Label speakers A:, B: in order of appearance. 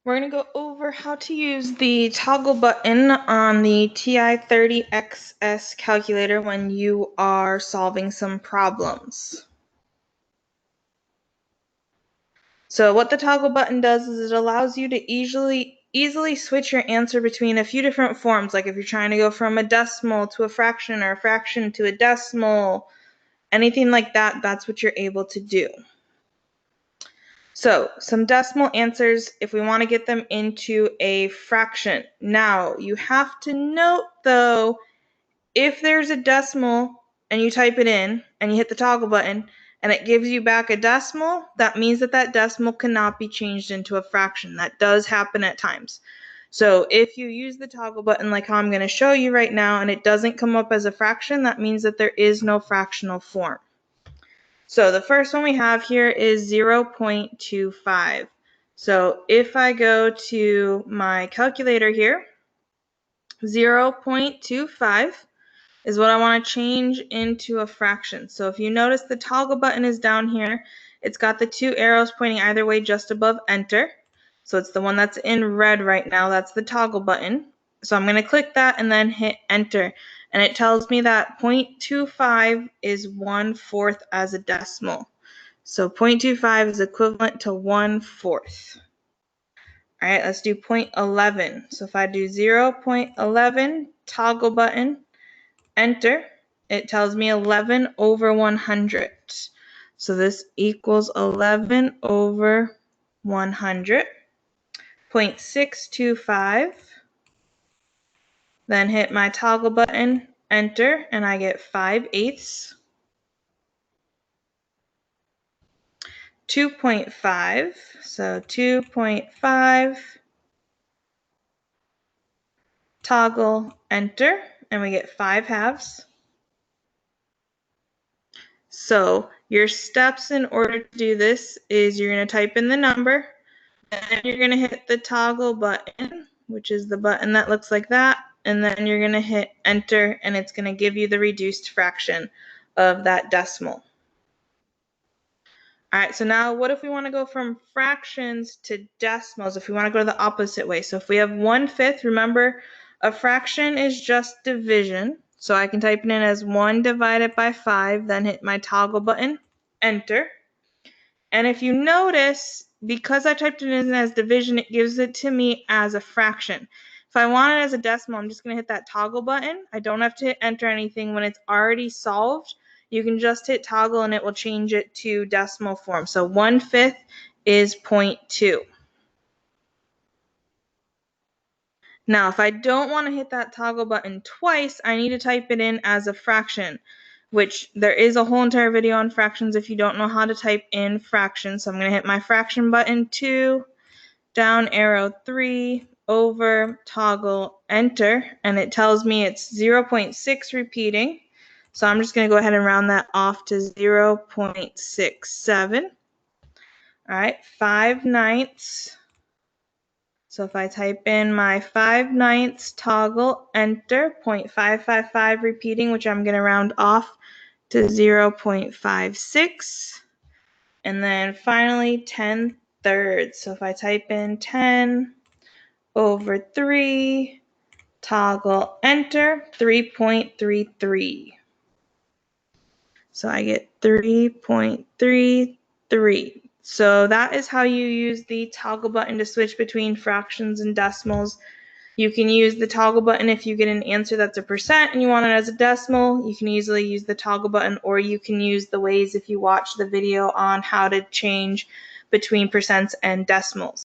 A: We're going to go over how to use the toggle button on the TI-30XS calculator when you are solving some problems. So what the toggle button does is it allows you to easily switch your answer between a few different forms, like if you're trying to go from a decimal to a fraction or a fraction to a decimal, anything like that, that's what you're able to do. So some decimal answers if we want to get them into a fraction. Now you have to note though, if there's a decimal and you type it in and you hit the toggle button and it gives you back a decimal, that means that that decimal cannot be changed into a fraction. That does happen at times. So if you use the toggle button like how I'm going to show you right now and it doesn't come up as a fraction, that means that there is no fractional form. So the first one we have here is 0.25. So if I go to my calculator here, 0.25 is what I want to change into a fraction. So if you notice the toggle button is down here, it's got the two arrows pointing either way just above enter. So it's the one that's in red right now, that's the toggle button. So I'm going to click that and then hit enter. And it tells me that 0.25 is 1/4 as a decimal. So 0.25 is equivalent to 1/4. All right, let's do 0.11. So if I do 0.11, toggle button, enter, it tells me 11 over 100. So this equals 11 over 100. 0.625. Then hit my toggle button, enter, and I get 5/8. 2.5, so 2.5, toggle, enter, and we get 5/2. So your steps in order to do this is you're going to type in the number, and then you're going to hit the toggle button, which is the button that looks like that, and then you're going to hit enter, and it's going to give you the reduced fraction of that decimal. All right, so now what if we want to go from fractions to decimals, if we want to go to the opposite way? So if we have 1/5, remember a fraction is just division. So I can type it in as 1 divided by 5, then hit my toggle button, enter. And if you notice, because I typed it in as division, it gives it to me as a fraction. If I want it as a decimal, I'm just going to hit that toggle button. I don't have to hit enter anything. When it's already solved, you can just hit toggle and it will change it to decimal form. So 1/5 is 0.2. Now, if I don't want to hit that toggle button twice, I need to type it in as a fraction, which there is a whole entire video on fractions if you don't know how to type in fractions. So I'm going to hit my fraction button 2, down arrow 3, over, toggle, enter, and it tells me it's 0.6 repeating. So I'm just going to go ahead and round that off to 0.67. All right, 5/9. So if I type in my 5/9 toggle, enter, 0.555 repeating, which I'm going to round off to 0.56. And then finally 10/3. So if I type in 10 over 3, toggle, enter, 3.33. So I get 3.33. So that is how you use the toggle button to switch between fractions and decimals. You can use the toggle button if you get an answer that's a percent and you want it as a decimal. You can easily use the toggle button, or you can use the ways if you watch the video on how to change between percents and decimals.